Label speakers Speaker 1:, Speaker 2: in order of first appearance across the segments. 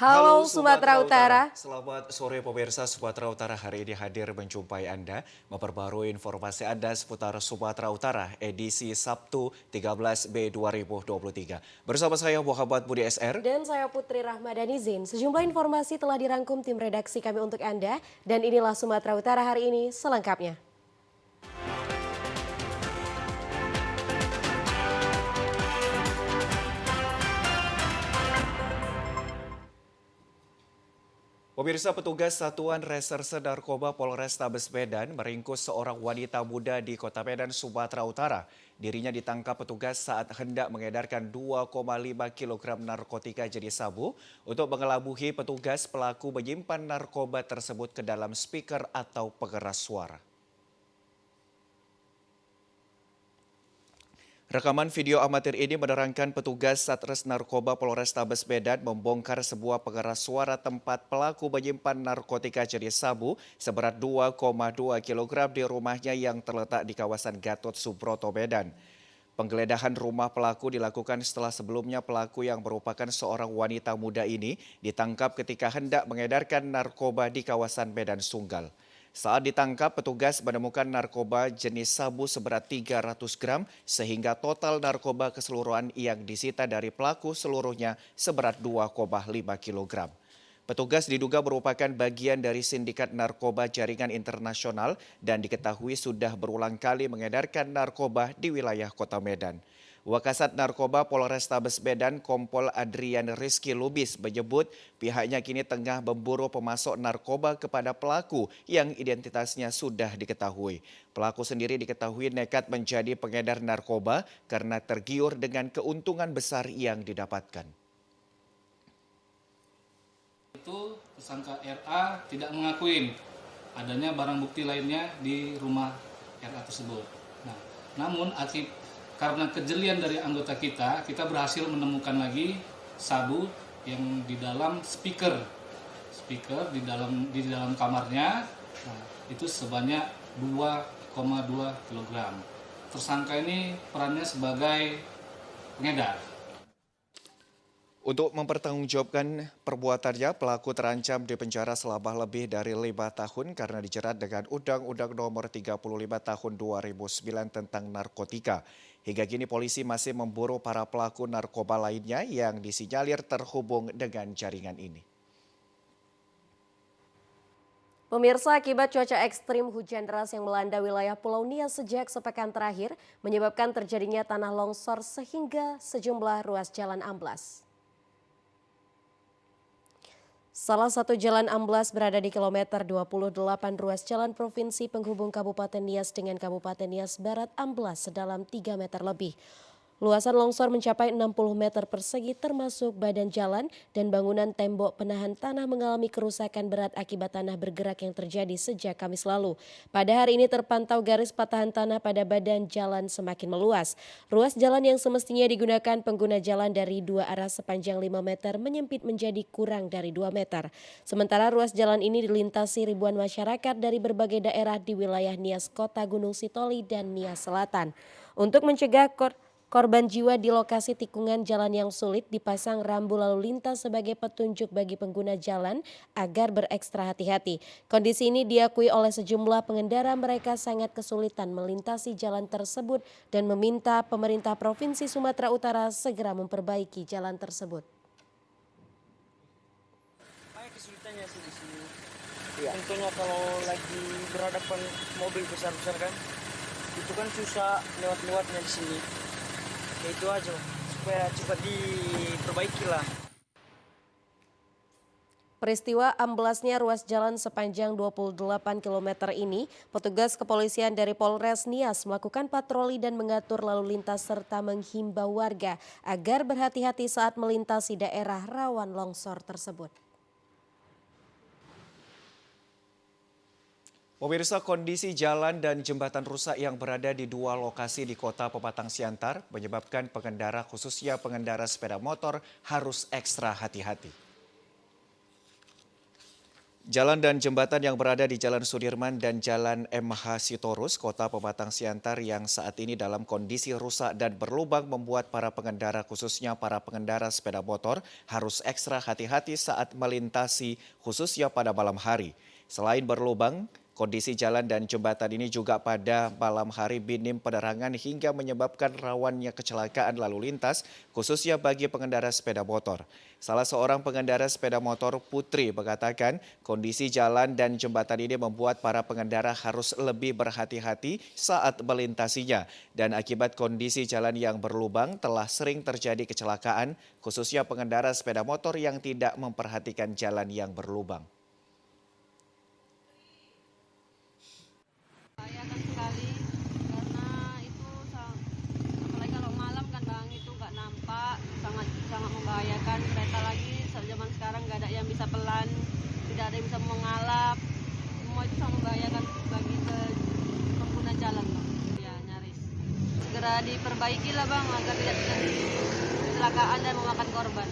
Speaker 1: Halo
Speaker 2: Halo
Speaker 1: Sumatera
Speaker 2: Sumatera Utara,
Speaker 1: Utara.
Speaker 2: selamat sore pemirsa. Sumatera Utara hari ini hadir menjumpai Anda, memperbarui informasi Anda seputar Sumatera Utara edisi Sabtu 13 Mei 2023. Bersama saya Muhammad Budi SR.
Speaker 1: Dan saya Putri Rahmadani Zin. Sejumlah informasi telah dirangkum tim redaksi kami untuk Anda. Dan inilah Sumatera Utara hari ini selengkapnya.
Speaker 2: Pemirsa, petugas Satuan Reserse Narkoba Polrestabes Medan meringkus seorang wanita muda di Kota Medan, Sumatera Utara. Dirinya ditangkap petugas saat hendak mengedarkan 2,5 kg narkotika jenis sabu. Untuk mengelabuhi petugas, pelaku menyimpan narkoba tersebut ke dalam speaker atau pengeras suara. Rekaman video amatir ini menerangkan petugas Satres Narkoba Polrestabes Medan membongkar sebuah pengeras suara tempat pelaku menyimpan narkotika jenis sabu seberat 2,2 kg di rumahnya yang terletak di kawasan Gatot Subroto, Medan. Penggeledahan rumah pelaku dilakukan setelah sebelumnya pelaku yang merupakan seorang wanita muda ini ditangkap ketika hendak mengedarkan narkoba di kawasan Medan Sunggal. Saat ditangkap, petugas menemukan narkoba jenis sabu seberat 300 gram sehingga total narkoba keseluruhan yang disita dari pelaku seluruhnya seberat 2,5 kg. Petugas diduga merupakan bagian dari sindikat narkoba jaringan internasional dan diketahui sudah berulang kali mengedarkan narkoba di wilayah Kota Medan. Wakasat Narkoba Polrestabes Medan Kompol Adrian Rizky Lubis menyebut pihaknya kini tengah memburu pemasok narkoba kepada pelaku yang identitasnya sudah diketahui. Pelaku sendiri diketahui nekat menjadi pengedar narkoba karena tergiur dengan keuntungan besar yang didapatkan.
Speaker 3: Itu tersangka RA tidak mengakui adanya barang bukti lainnya di rumah RA tersebut. Nah, namun karena kejelian dari anggota kita berhasil menemukan lagi sabu yang di dalam speaker di dalam kamarnya. Nah, itu sebanyak 2,2 kg. Tersangka ini perannya sebagai pengedar.
Speaker 2: Untuk mempertanggungjawabkan perbuatannya, pelaku terancam dipenjara selama lebih dari 5 tahun karena dijerat dengan Undang-Undang Nomor 35 Tahun 2009 tentang narkotika. Hingga kini polisi masih memburu para pelaku narkoba lainnya yang disinyalir terhubung dengan jaringan ini.
Speaker 1: Pemirsa, akibat cuaca ekstrim hujan deras yang melanda wilayah Pulau Nias sejak sepekan terakhir menyebabkan terjadinya tanah longsor sehingga sejumlah ruas jalan amblas. Salah satu jalan amblas berada di kilometer 28 ruas jalan provinsi penghubung Kabupaten Nias dengan Kabupaten Nias Barat amblas sedalam 3 meter lebih. Luasan longsor mencapai 60 meter persegi termasuk badan jalan dan bangunan tembok penahan tanah mengalami kerusakan berat akibat tanah bergerak yang terjadi sejak Kamis lalu. Pada hari ini terpantau garis patahan tanah pada badan jalan semakin meluas. Ruas jalan yang semestinya digunakan pengguna jalan dari dua arah sepanjang 5 meter menyempit menjadi kurang dari 2 meter. Sementara ruas jalan ini dilintasi ribuan masyarakat dari berbagai daerah di wilayah Nias Kota Gunung Sitoli dan Nias Selatan. Untuk mencegah korban jiwa di lokasi tikungan jalan yang sulit dipasang rambu lalu lintas sebagai petunjuk bagi pengguna jalan agar berekstra hati-hati. Kondisi ini diakui oleh sejumlah pengendara, mereka sangat kesulitan melintasi jalan tersebut dan meminta pemerintah Provinsi Sumatera Utara segera memperbaiki jalan tersebut.
Speaker 4: Banyak kesulitannya sih di sini. Tentunya kalau lagi berhadapan mobil besar-besar kan, itu kan susah lewat-lewatnya di sini. Ya itu aja, supaya cepat diperbaiki lah.
Speaker 1: Peristiwa amblasnya ruas jalan sepanjang 28 km ini, petugas kepolisian dari Polres Nias melakukan patroli dan mengatur lalu lintas serta menghimbau warga agar berhati-hati saat melintasi daerah rawan longsor tersebut.
Speaker 2: Pemirsa, kondisi jalan dan jembatan rusak yang berada di dua lokasi di Kota Pematang Siantar menyebabkan pengendara khususnya pengendara sepeda motor harus ekstra hati-hati. Jalan dan jembatan yang berada di Jalan Sudirman dan Jalan MH Sitorus, Kota Pematang Siantar yang saat ini dalam kondisi rusak dan berlubang membuat para pengendara, khususnya para pengendara sepeda motor, harus ekstra hati-hati saat melintasi, khususnya pada malam hari. Selain berlubang, kondisi jalan dan jembatan ini juga pada malam hari minim penerangan hingga menyebabkan rawannya kecelakaan lalu lintas, khususnya bagi pengendara sepeda motor. Salah seorang pengendara sepeda motor, Putri, mengatakan kondisi jalan dan jembatan ini membuat para pengendara harus lebih berhati-hati saat melintasinya. Dan akibat kondisi jalan yang berlubang telah sering terjadi kecelakaan, khususnya pengendara sepeda motor yang tidak memperhatikan jalan yang berlubang.
Speaker 5: Membahayakan sekali karena itu apalagi kalau malam kan bang itu nggak nampak, sangat membahayakan. Kereta lagi zaman sekarang nggak ada yang bisa pelan, tidak ada yang bisa mengalap, semua itu sangat membahayakan bagi pengguna jalan bang. Ya nyaris segera diperbaiki lah bang agar tidak terjadi kecelakaan dan memakan korban.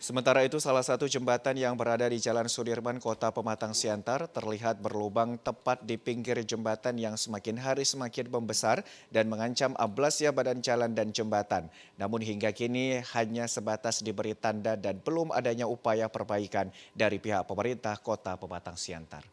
Speaker 2: Sementara itu, salah satu jembatan yang berada di Jalan Sudirman, Kota Pematang Siantar, terlihat berlubang tepat di pinggir jembatan yang semakin hari semakin membesar dan mengancam amblasnya badan jalan dan jembatan. Namun hingga kini hanya sebatas diberi tanda dan belum adanya upaya perbaikan dari pihak pemerintah Kota Pematang Siantar.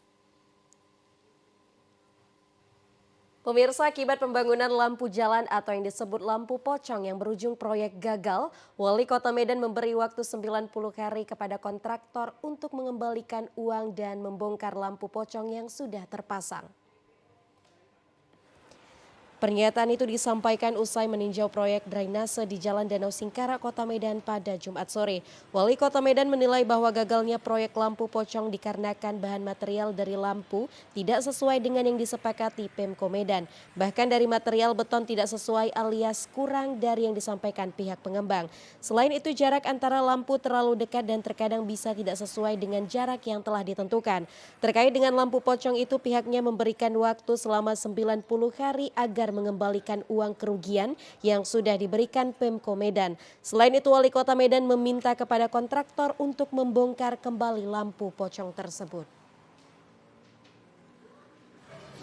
Speaker 1: Pemirsa, akibat pembangunan lampu jalan atau yang disebut lampu pocong yang berujung proyek gagal, Wali Kota Medan memberi waktu 90 hari kepada kontraktor untuk mengembalikan uang dan membongkar lampu pocong yang sudah terpasang. Pernyataan itu disampaikan usai meninjau proyek drainase di Jalan Danau Singkara, Kota Medan pada Jumat sore. Wali Kota Medan menilai bahwa gagalnya proyek lampu pocong dikarenakan bahan material dari lampu tidak sesuai dengan yang disepakati Pemko Medan. Bahkan dari material beton tidak sesuai alias kurang dari yang disampaikan pihak pengembang. Selain itu, jarak antara lampu terlalu dekat dan terkadang bisa tidak sesuai dengan jarak yang telah ditentukan. Terkait dengan lampu pocong itu, pihaknya memberikan waktu selama 90 hari agar mengembalikan uang kerugian yang sudah diberikan Pemko Medan. Selain itu, Wali Kota Medan meminta kepada kontraktor untuk membongkar kembali lampu pocong tersebut.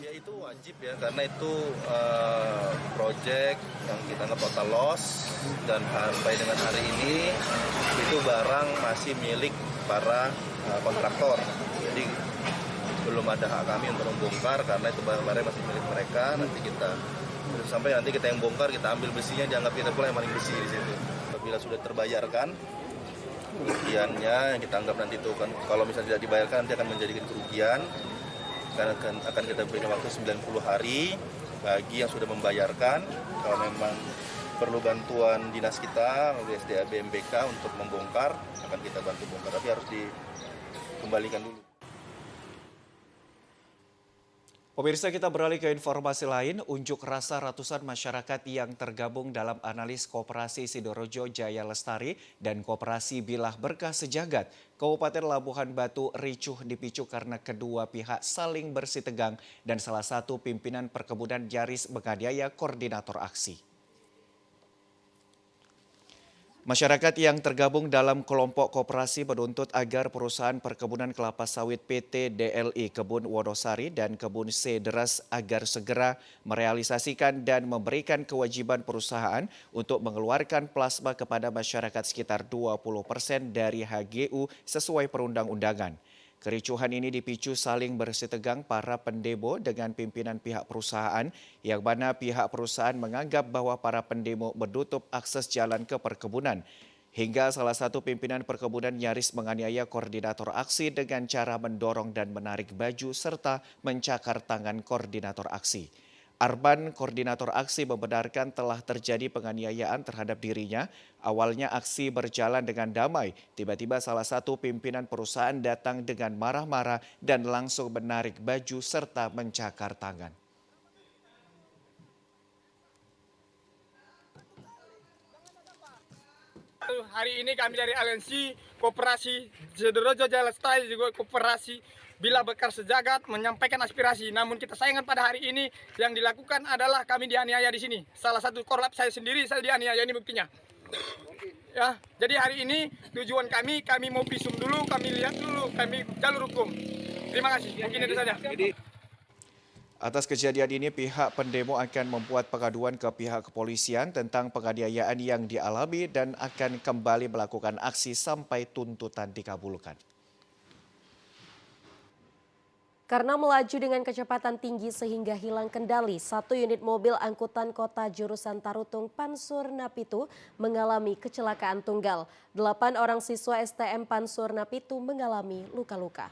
Speaker 6: Ya itu wajib ya, karena itu proyek yang kita anggap total loss dan sampai dengan hari ini itu barang masih milik para kontraktor. Jadi belum ada hak kami untuk membongkar karena itu barang-barang masih milik mereka. Nanti kita yang bongkar, kita ambil besinya, dianggap kita pula yang paling bersih di situ. Apabila sudah terbayarkan kerugiannya yang kita anggap nanti itu kan, kalau misalnya tidak dibayarkan nanti akan menjadikan kerugian. Karena akan kita berikan waktu 90 hari bagi yang sudah membayarkan. Kalau memang perlu bantuan dinas kita melalui SDA BMBK untuk membongkar, akan kita bantu bongkar, tapi harus dikembalikan dulu.
Speaker 2: Pemirsa, kita beralih ke informasi lain. Unjuk rasa ratusan masyarakat yang tergabung dalam analis Koperasi Sidorojo Jaya Lestari dan Koperasi Bilah Berkah Sejagat Kabupaten Labuhan Batu ricuh dipicu karena kedua pihak saling bersitegang dan salah satu pimpinan perkebunan nyaris menganiaya koordinator aksi. Masyarakat yang tergabung dalam kelompok koperasi menuntut agar perusahaan perkebunan kelapa sawit PT DLI Kebun Wonosari dan Kebun C Deras agar segera merealisasikan dan memberikan kewajiban perusahaan untuk mengeluarkan plasma kepada masyarakat sekitar 20% dari HGU sesuai perundang-undangan. Kericuhan ini dipicu saling bersitegang para pendemo dengan pimpinan pihak perusahaan, yang mana pihak perusahaan menganggap bahwa para pendemo menutup akses jalan ke perkebunan. Hingga salah satu pimpinan perkebunan nyaris menganiaya koordinator aksi dengan cara mendorong dan menarik baju serta mencakar tangan koordinator aksi. Arban, koordinator aksi, membenarkan telah terjadi penganiayaan terhadap dirinya. Awalnya aksi berjalan dengan damai, tiba-tiba salah satu pimpinan perusahaan datang dengan marah-marah dan langsung menarik baju serta mencakar tangan.
Speaker 7: Hari ini kami dari aliansi Koperasi Sidorojo Jaya Lestari juga Koperasi Bilah Berkah Sejagat menyampaikan aspirasi. Namun kita sayangkan pada hari ini yang dilakukan adalah kami dianiaya di sini. Salah satu korlap saya sendiri, saya dianiaya, ini buktinya. Ya, jadi hari ini tujuan kami mau visum dulu, kami lihat dulu, kami jalur hukum. Terima kasih. Mungkin itu saja.
Speaker 2: Atas kejadian ini, pihak pendemo akan membuat pengaduan ke pihak kepolisian tentang penganiayaan yang dialami dan akan kembali melakukan aksi sampai tuntutan dikabulkan.
Speaker 1: Karena melaju dengan kecepatan tinggi sehingga hilang kendali, satu unit mobil angkutan kota jurusan Tarutung Pansur Napitu mengalami kecelakaan tunggal. 8 orang siswa STM Pansur Napitu mengalami luka-luka.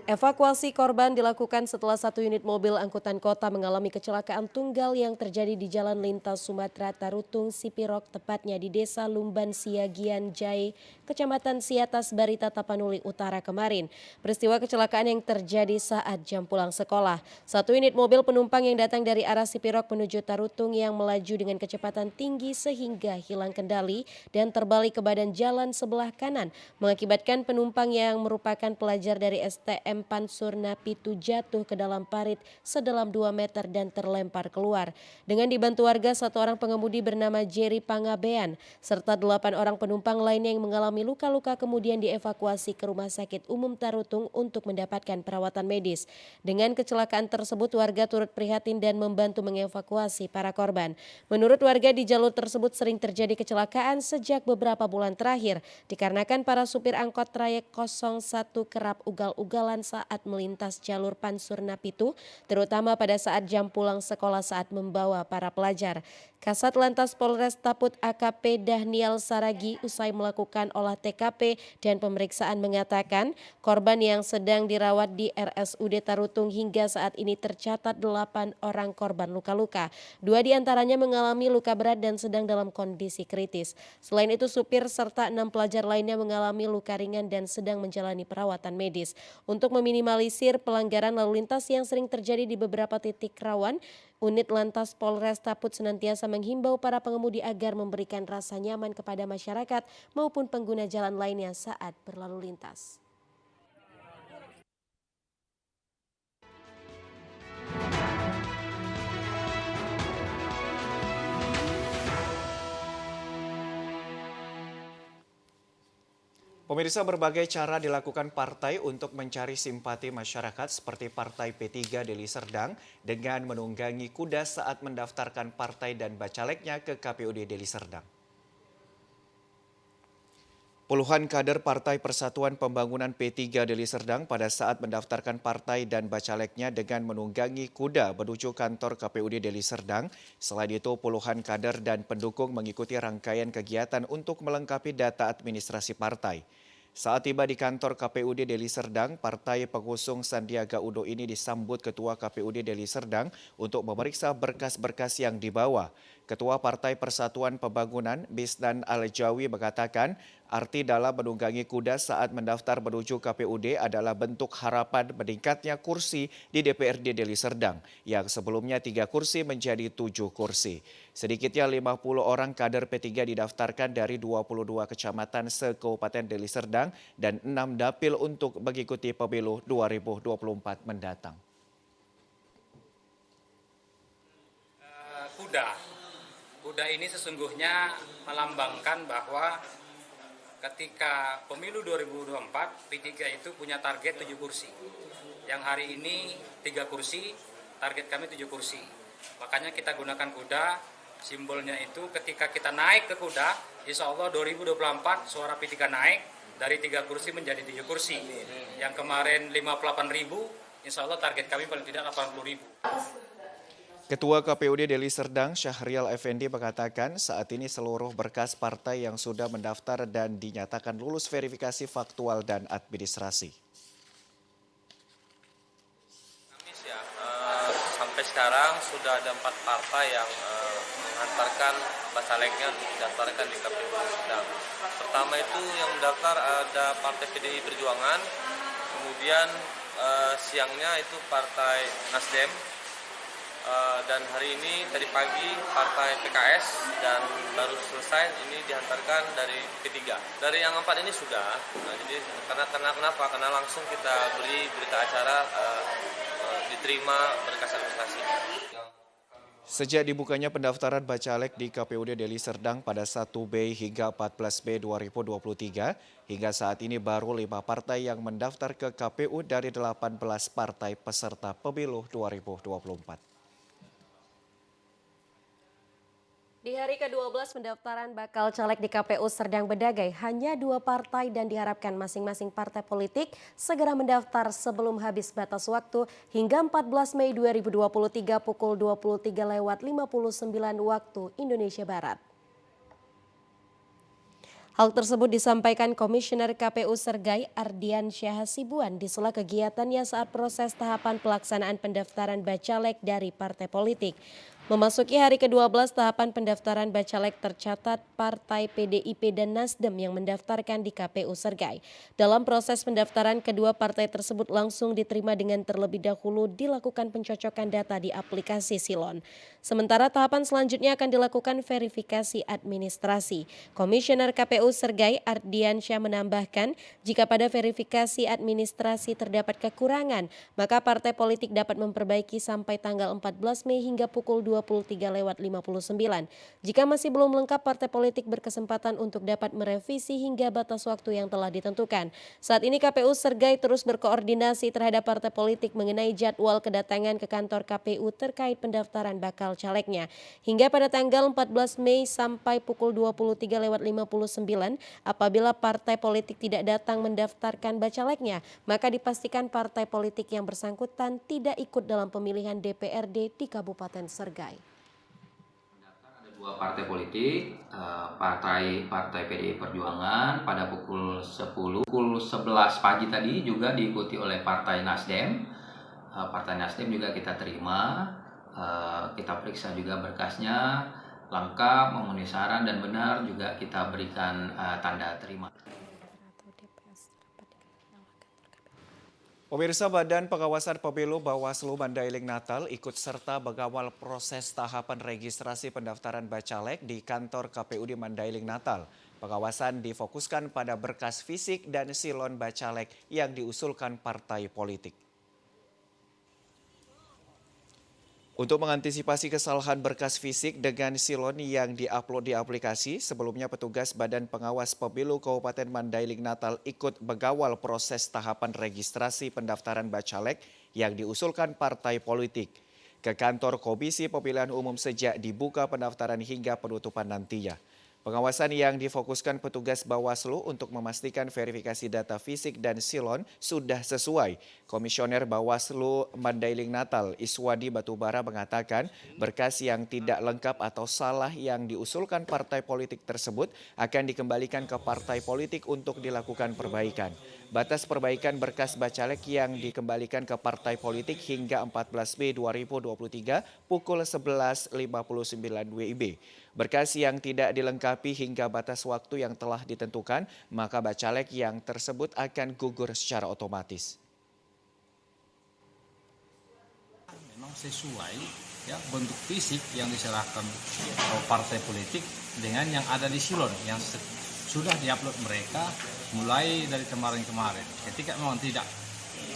Speaker 1: Evakuasi korban dilakukan setelah satu unit mobil angkutan kota mengalami kecelakaan tunggal yang terjadi di Jalan Lintas Sumatera Tarutung Sipirok, tepatnya di Desa Lumban Siagian Jai, Kecamatan Siatas Barita Tapanuli Utara kemarin. Peristiwa kecelakaan yang terjadi saat jam pulang sekolah. Satu unit mobil penumpang yang datang dari arah Sipirok menuju Tarutung yang melaju dengan kecepatan tinggi sehingga hilang kendali dan terbalik ke badan jalan sebelah kanan, mengakibatkan penumpang yang merupakan pelajar dari STM Pansur Napitu jatuh ke dalam parit sedalam 2 meter dan terlempar keluar. Dengan dibantu warga, satu orang pengemudi bernama Jerry Pangabean serta 8 orang penumpang lainnya yang mengalami luka-luka kemudian dievakuasi ke Rumah Sakit Umum Tarutung untuk mendapatkan perawatan medis. Dengan kecelakaan tersebut, warga turut prihatin dan membantu mengevakuasi para korban. Menurut warga, di jalur tersebut sering terjadi kecelakaan sejak beberapa bulan terakhir dikarenakan para supir angkot trayek 01 kerap ugal-ugalan saat melintas jalur Pansur Napitu, terutama pada saat jam pulang sekolah saat membawa para pelajar. Kasat Lantas Polres Taput AKP Dahnial Saragi usai melakukan olah TKP dan pemeriksaan mengatakan korban yang sedang dirawat di RSUD Tarutung hingga saat ini tercatat 8 orang korban luka-luka. 2 diantaranya mengalami luka berat dan sedang dalam kondisi kritis. Selain itu, supir serta 6 pelajar lainnya mengalami luka ringan dan sedang menjalani perawatan medis. Untuk meminimalisir pelanggaran lalu lintas yang sering terjadi di beberapa titik rawan, Unit Lantas Polres Taput senantiasa menghimbau para pengemudi agar memberikan rasa nyaman kepada masyarakat maupun pengguna jalan lainnya saat berlalu lintas.
Speaker 2: Pemirsa, berbagai cara dilakukan partai untuk mencari simpati masyarakat seperti Partai P3 Deli Serdang dengan menunggangi kuda saat mendaftarkan partai dan bacaleknya ke KPUD Deli Serdang. Puluhan kader Partai Persatuan Pembangunan P3 Deli Serdang pada saat mendaftarkan partai dan bacaleknya dengan menunggangi kuda menuju kantor KPUD Deli Serdang. Selain itu, puluhan kader dan pendukung mengikuti rangkaian kegiatan untuk melengkapi data administrasi partai. Saat tiba di kantor KPUD Deli Serdang, partai pengusung Sandiaga Uno ini disambut Ketua KPUD Deli Serdang untuk memeriksa berkas-berkas yang dibawa. Ketua Partai Persatuan Pembangunan, Bisnan Al-Jawi, mengatakan arti dalam menunggangi kuda saat mendaftar menuju KPUD adalah bentuk harapan meningkatnya kursi di DPRD Deli Serdang, yang sebelumnya 3 kursi menjadi 7 kursi. Sedikitnya 50 orang kader P3 didaftarkan dari 22 kecamatan se-Kabupaten Deli Serdang dan 6 dapil untuk mengikuti pemilu 2024 mendatang.
Speaker 8: Kuda ini sesungguhnya melambangkan bahwa ketika pemilu 2024, P3 itu punya target 7 kursi. Yang hari ini 3 kursi, target kami 7 kursi. Makanya kita gunakan kuda, simbolnya itu ketika kita naik ke kuda, insya Allah 2024 suara P3 naik dari 3 kursi menjadi 7 kursi. Yang kemarin 58.000, insya Allah target kami paling tidak 80.000.
Speaker 2: Ketua KPUD Deli Serdang, Syahrial Effendi, mengatakan saat ini seluruh berkas partai yang sudah mendaftar dan dinyatakan lulus verifikasi faktual dan administrasi.
Speaker 9: Sampai sekarang sudah ada 4 partai yang menghantarkan bacaleknya untuk didaftarkan di KPU Serdang. Pertama itu yang mendaftar ada Partai PDI Perjuangan, kemudian siangnya itu Partai Nasdem, dan hari ini tadi pagi Partai PKS, dan baru selesai ini dihantarkan dari P3. Dari yang 4 ini sudah, jadi kenapa? Karena langsung kita beri berita acara diterima berkas administrasi.
Speaker 2: Sejak dibukanya pendaftaran Bacalek di KPUD Deli Serdang pada 1B hingga 14B 2023, hingga saat ini baru 5 partai yang mendaftar ke KPU dari 18 partai peserta pemilu 2024.
Speaker 1: Di hari ke-12 pendaftaran bakal caleg di KPU Serdang Bedagai, hanya 2 partai dan diharapkan masing-masing partai politik segera mendaftar sebelum habis batas waktu hingga 14 Mei 2023 pukul 23:59 waktu Indonesia Barat. Hal tersebut disampaikan Komisioner KPU Sergai Ardian Syah Hasibuan di sela kegiatannya saat proses tahapan pelaksanaan pendaftaran Bacalek dari partai politik. Memasuki hari ke-12 tahapan pendaftaran Bacalek tercatat Partai PDIP dan Nasdem yang mendaftarkan di KPU Sergai. Dalam proses pendaftaran, kedua partai tersebut langsung diterima dengan terlebih dahulu dilakukan pencocokan data di aplikasi Silon. Sementara tahapan selanjutnya akan dilakukan verifikasi administrasi. Komisioner KPU Sergai Ardian Syah menambahkan, jika pada verifikasi administrasi terdapat kekurangan, maka partai politik dapat memperbaiki sampai tanggal 14 Mei hingga pukul 23:59. Jika masih belum lengkap, partai politik berkesempatan untuk dapat merevisi hingga batas waktu yang telah ditentukan. Saat ini KPU Sergai terus berkoordinasi terhadap partai politik mengenai jadwal kedatangan ke kantor KPU terkait pendaftaran bakal calegnya. Hingga pada tanggal 14 Mei sampai pukul 23:59, apabila partai politik tidak datang mendaftarkan bacaleknya, maka dipastikan partai politik yang bersangkutan tidak ikut dalam pemilihan DPRD di Kabupaten Sergai.
Speaker 10: Ada 2 partai politik, partai PDI Perjuangan pada pukul 11 pagi tadi juga diikuti oleh Partai Nasdem. Partai Nasdem juga kita terima, kita periksa juga berkasnya, lengkap, memenuhi syarat dan benar, juga kita berikan tanda terima.
Speaker 2: Pemirsa, Badan Pengawasan Pemilu Bawaslu Mandailing Natal ikut serta mengawal proses tahapan registrasi pendaftaran Bacalek di kantor KPU di Mandailing Natal. Pengawasan difokuskan pada berkas fisik dan silon Bacalek yang diusulkan partai politik. Untuk mengantisipasi kesalahan berkas fisik dengan silon yang diupload di aplikasi, sebelumnya petugas Badan Pengawas Pemilu Kabupaten Mandailing Natal ikut mengawal proses tahapan registrasi pendaftaran Bacalek yang diusulkan partai politik ke kantor Komisi Pemilihan Umum sejak dibuka pendaftaran hingga penutupan nantinya. Pengawasan yang difokuskan petugas Bawaslu untuk memastikan verifikasi data fisik dan silon sudah sesuai. Komisioner Bawaslu Mandailing Natal Iswadi Batubara mengatakan berkas yang tidak lengkap atau salah yang diusulkan partai politik tersebut akan dikembalikan ke partai politik untuk dilakukan perbaikan. Batas perbaikan berkas Bacalek yang dikembalikan ke partai politik hingga 14 Mei 2023 pukul 11:59 WIB. Berkas yang tidak dilengkapi hingga batas waktu yang telah ditentukan, maka Bacalek yang tersebut akan gugur secara otomatis.
Speaker 3: Memang sesuai ya bentuk fisik yang diserahkan partai politik dengan yang ada di silon yang sudah diupload mereka mulai dari kemarin-kemarin. Ketika memang tidak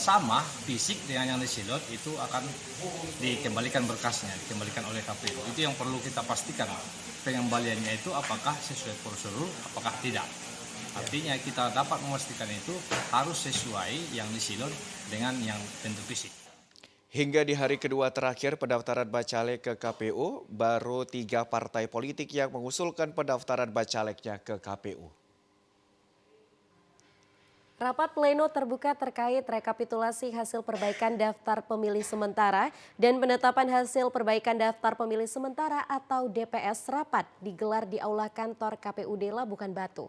Speaker 3: sama fisik dengan yang di silon, itu akan dikembalikan berkasnya, dikembalikan oleh KPU. Itu yang perlu kita pastikan, pengembaliannya itu apakah sesuai prosedur, apakah tidak. Artinya kita dapat memastikan itu harus sesuai yang di silon dengan yang bentuk fisik.
Speaker 2: Hingga di hari kedua terakhir pendaftaran Bacalek ke KPU, baru 3 partai politik yang mengusulkan pendaftaran Bacaleknya ke KPU.
Speaker 1: Rapat pleno terbuka terkait rekapitulasi hasil perbaikan daftar pemilih sementara dan penetapan hasil perbaikan daftar pemilih sementara atau DPS rapat digelar di Aula Kantor KPUD Labuhan Batu.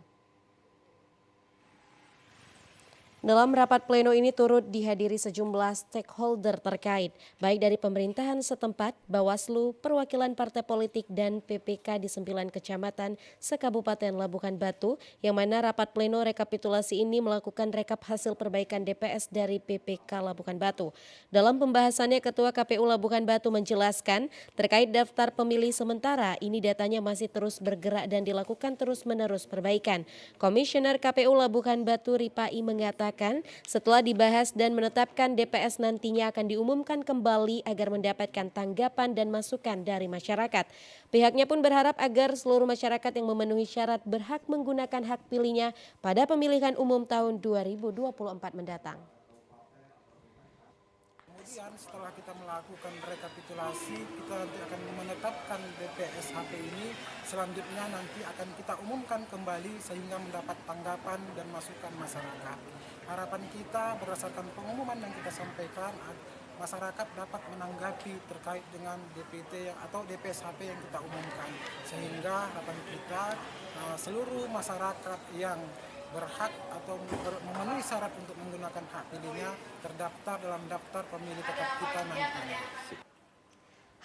Speaker 1: Dalam rapat pleno ini turut dihadiri sejumlah stakeholder terkait, baik dari pemerintahan setempat, Bawaslu, perwakilan partai politik dan PPK di 9 kecamatan se-Kabupaten Labuhan Batu, yang mana rapat pleno rekapitulasi ini melakukan rekap hasil perbaikan DPS dari PPK Labuhan Batu. Dalam pembahasannya, Ketua KPU Labuhan Batu menjelaskan terkait daftar pemilih sementara, ini datanya masih terus bergerak dan dilakukan terus-menerus perbaikan. Komisioner KPU Labuhan Batu Ripai mengatakan mengatakan setelah dibahas dan menetapkan DPS nantinya akan diumumkan kembali agar mendapatkan tanggapan dan masukan dari masyarakat. Pihaknya pun berharap agar seluruh masyarakat yang memenuhi syarat berhak menggunakan hak pilihnya pada pemilihan umum tahun 2024 mendatang.
Speaker 11: Kemudian setelah kita melakukan rekapitulasi, kita nanti akan menetapkan DPS HP ini. Selanjutnya nanti akan kita umumkan kembali sehingga mendapat tanggapan dan masukan masyarakat. Harapan kita berdasarkan pengumuman yang kita sampaikan, masyarakat dapat menanggapi terkait dengan DPT atau DPS HP yang kita umumkan. Sehingga harapan kita seluruh masyarakat yang berhak atau memenuhi syarat untuk menggunakan hak pilihnya terdaftar dalam daftar pemilih tetap kita nantinya.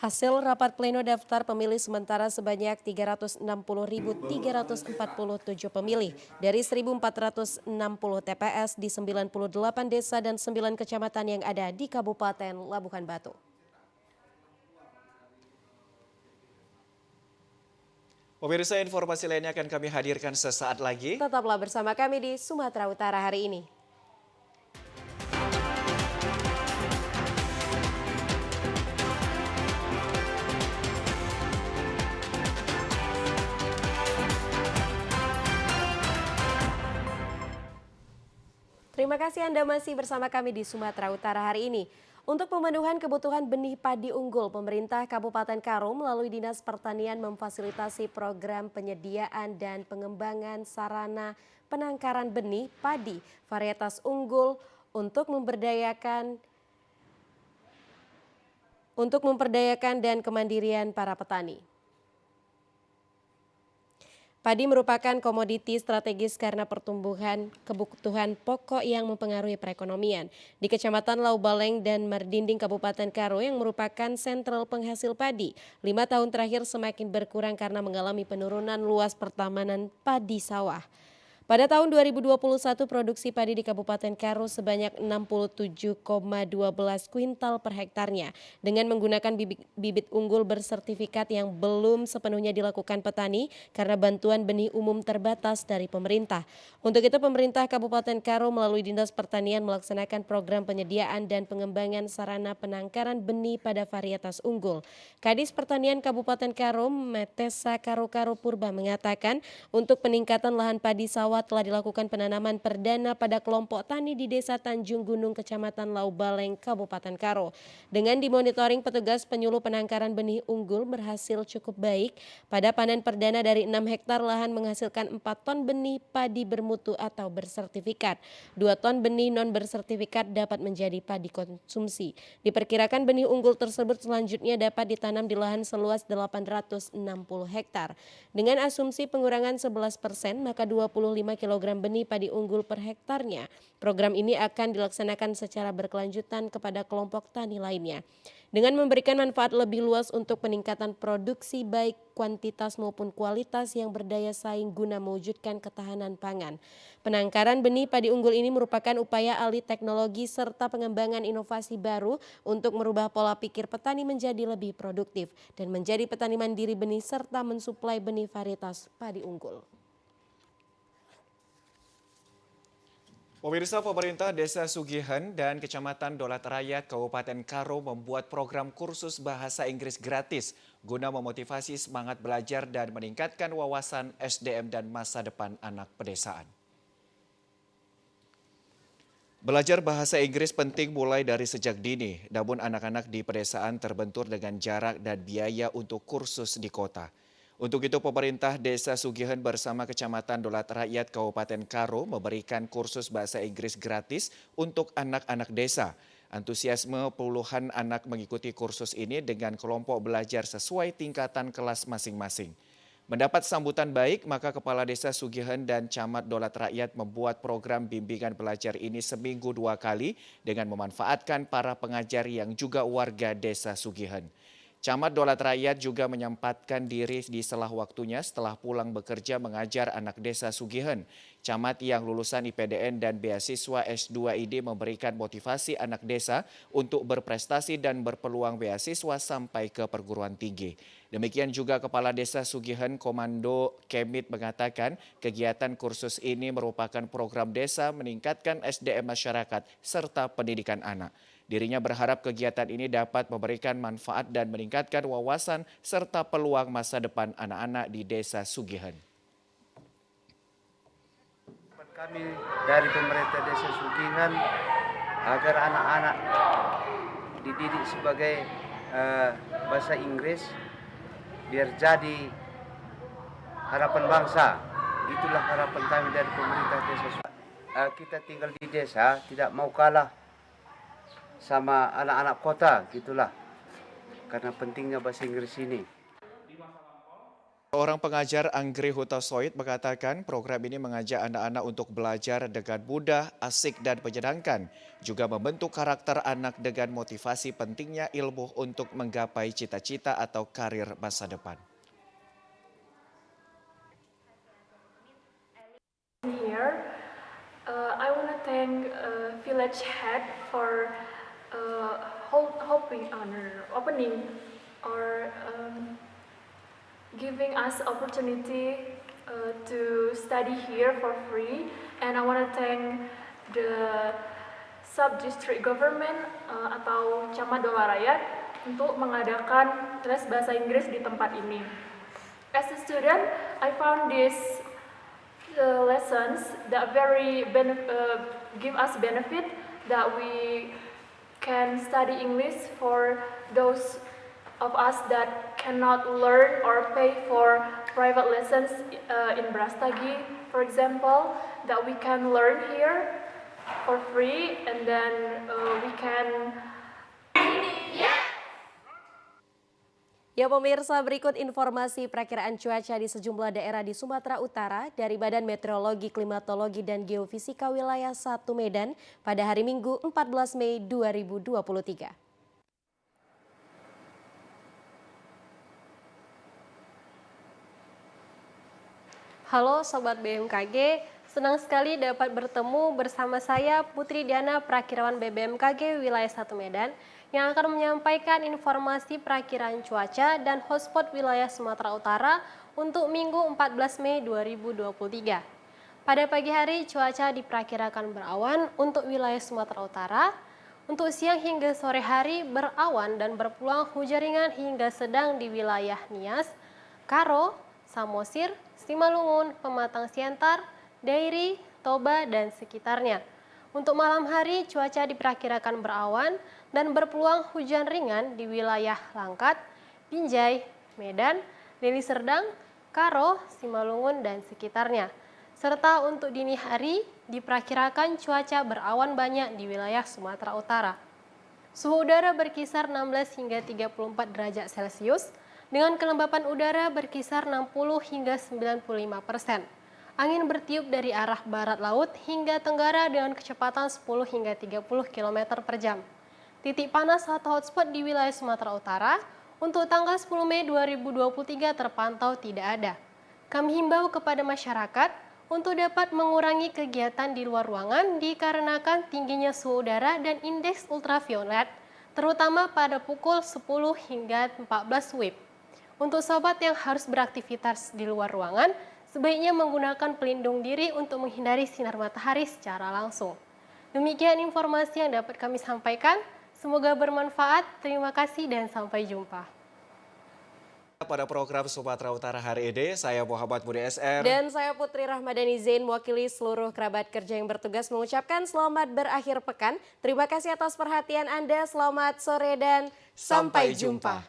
Speaker 1: Hasil rapat pleno daftar pemilih sementara sebanyak 360.347 pemilih dari 1.460 TPS di 98 desa dan 9 kecamatan yang ada di Kabupaten Labuhan Batu.
Speaker 2: Pemirsa, informasi lainnya akan kami hadirkan sesaat lagi.
Speaker 1: Tetaplah bersama kami di Sumatera Utara hari ini. Terima kasih Anda masih bersama kami di Sumatera Utara hari ini. Untuk pemenuhan kebutuhan benih padi unggul, pemerintah Kabupaten Karo melalui Dinas Pertanian memfasilitasi program penyediaan dan pengembangan sarana penangkaran benih padi varietas unggul untuk memperdayakan dan kemandirian para petani. Padi merupakan komoditi strategis karena pertumbuhan kebutuhan pokok yang mempengaruhi perekonomian. Di Kecamatan Laubaleng dan Mardinding Kabupaten Karo yang merupakan sentral penghasil padi, 5 tahun terakhir semakin berkurang karena mengalami penurunan luas pertamanan padi sawah. Pada tahun 2021 produksi padi di Kabupaten Karo sebanyak 67,12 kuintal per hektarnya dengan menggunakan bibit unggul bersertifikat yang belum sepenuhnya dilakukan petani karena bantuan benih umum terbatas dari pemerintah. Untuk itu pemerintah Kabupaten Karo melalui Dinas Pertanian melaksanakan program penyediaan dan pengembangan sarana penangkaran benih pada varietas unggul. Kadis Pertanian Kabupaten Karo Metesa Karo Purba mengatakan untuk peningkatan lahan padi sawah telah dilakukan penanaman perdana pada kelompok tani di Desa Tanjung Gunung, Kecamatan Laubaleng, Kabupaten Karo. Dengan dimonitoring petugas penyuluh penangkaran benih unggul berhasil cukup baik. Pada panen perdana dari 6 hektar lahan menghasilkan 4 ton benih padi bermutu atau bersertifikat. 2 ton benih non bersertifikat dapat menjadi padi konsumsi. Diperkirakan benih unggul tersebut selanjutnya dapat ditanam di lahan seluas 860 hektar. Dengan asumsi pengurangan 11%, maka 25 kg benih padi unggul per hektarnya. Program ini akan dilaksanakan secara berkelanjutan kepada kelompok tani lainnya. Dengan memberikan manfaat lebih luas untuk peningkatan produksi baik kuantitas maupun kualitas yang berdaya saing guna mewujudkan ketahanan pangan. Penangkaran benih padi unggul ini merupakan upaya alih teknologi serta pengembangan inovasi baru untuk merubah pola pikir petani menjadi lebih produktif dan menjadi petani mandiri benih serta mensuplai benih varietas padi unggul.
Speaker 2: Pemirsa, pemerintah Desa Sugihan dan Kecamatan Dolat Raya Kabupaten Karo membuat program kursus bahasa Inggris gratis guna memotivasi semangat belajar dan meningkatkan wawasan SDM dan masa depan anak pedesaan. Belajar bahasa Inggris penting mulai dari sejak dini, namun anak-anak di pedesaan terbentur dengan jarak dan biaya untuk kursus di kota. Untuk itu pemerintah Desa Sugihan bersama Kecamatan Dolat Rakyat Kabupaten Karo memberikan kursus bahasa Inggris gratis untuk anak-anak desa. Antusiasme puluhan anak mengikuti kursus ini dengan kelompok belajar sesuai tingkatan kelas masing-masing. Mendapat sambutan baik, maka Kepala Desa Sugihan dan Camat Dolat Rakyat membuat program bimbingan belajar ini seminggu 2 kali dengan memanfaatkan para pengajar yang juga warga Desa Sugihan. Camat Dolat Rakyat juga menyempatkan diri di sela waktunya setelah pulang bekerja mengajar anak desa Sugihen. Camat yang lulusan IPDN dan beasiswa S2 ID memberikan motivasi anak desa untuk berprestasi dan berpeluang beasiswa sampai ke perguruan tinggi. Demikian juga Kepala Desa Sugihen Komando Kemit mengatakan kegiatan kursus ini merupakan program desa meningkatkan SDM masyarakat serta pendidikan anak. Dirinya berharap kegiatan ini dapat memberikan manfaat dan meningkatkan wawasan serta peluang masa depan anak-anak di Desa Sugihen.
Speaker 12: Kami dari pemerintah Desa Sugihen agar anak-anak dididik sebagai bahasa Inggris biar jadi harapan bangsa. Itulah harapan kami dari pemerintah Desa Sugihen. Kita tinggal di desa tidak mau kalah sama anak-anak kota, gitulah. Karena pentingnya bahasa Inggris ini.
Speaker 2: Seorang pengajar Anggri Hutasoid mengatakan program ini mengajak anak-anak untuk belajar dengan mudah, asik dan menyenangkan. Juga membentuk karakter anak dengan motivasi pentingnya ilmu untuk menggapai cita-cita atau karir masa depan.
Speaker 13: Here, I want to thank Village Head for opening or giving us opportunity to study here for free, and I want to thank the sub-district government atau Camat Dolat Rakyat untuk mengadakan les bahasa Inggris di tempat ini. As a student, I found these lessons that give us benefit that we can study English for those of us that cannot learn or pay for private lessons in Brastagi, for example, that we can learn here for free, and then we can.
Speaker 1: Ya pemirsa, berikut informasi perakiraan cuaca di sejumlah daerah di Sumatera Utara dari Badan Meteorologi, Klimatologi, dan Geofisika Wilayah 1 Medan pada hari Minggu 14 Mei 2023. Halo Sobat BMKG, senang sekali dapat bertemu bersama saya Putri Diana, Prakirawan BBMKG Wilayah 1 Medan, yang akan menyampaikan informasi perakiraan cuaca dan hotspot wilayah Sumatera Utara untuk Minggu 14 Mei 2023. Pada pagi hari cuaca diperkirakan berawan untuk wilayah Sumatera Utara. Untuk siang hingga sore hari berawan dan berpeluang hujan ringan hingga sedang di wilayah Nias, Karo, Samosir, Simalungun, Pematang Siantar, Dairi, Toba, dan sekitarnya. Untuk malam hari cuaca diperkirakan berawan dan berpeluang hujan ringan di wilayah Langkat, Binjai, Medan, Deli Serdang, Karo, Simalungun, dan sekitarnya. Serta untuk dini hari diperkirakan cuaca berawan banyak di wilayah Sumatera Utara. Suhu udara berkisar 16 hingga 34 derajat Celcius dengan kelembapan udara berkisar 60 hingga 95%. Angin bertiup dari arah barat laut hingga tenggara dengan kecepatan 10 hingga 30 km per jam. Titik panas atau hotspot di wilayah Sumatera Utara untuk tanggal 10 Mei 2023 terpantau tidak ada. Kami himbau kepada masyarakat untuk dapat mengurangi kegiatan di luar ruangan dikarenakan tingginya suhu udara dan indeks ultraviolet, terutama pada pukul 10 hingga 14 WIB. Untuk sobat yang harus beraktivitas di luar ruangan, sebaiknya menggunakan pelindung diri untuk menghindari sinar matahari secara langsung. Demikian informasi yang dapat kami sampaikan. Semoga bermanfaat. Terima kasih dan sampai jumpa.
Speaker 2: Pada program Sumatera Utara hari ini, saya Muhammad Budi SR.
Speaker 1: Dan saya Putri Rahmadani Zain, mewakili seluruh kerabat kerja yang bertugas mengucapkan selamat berakhir pekan. Terima kasih atas perhatian Anda. Selamat sore dan sampai jumpa.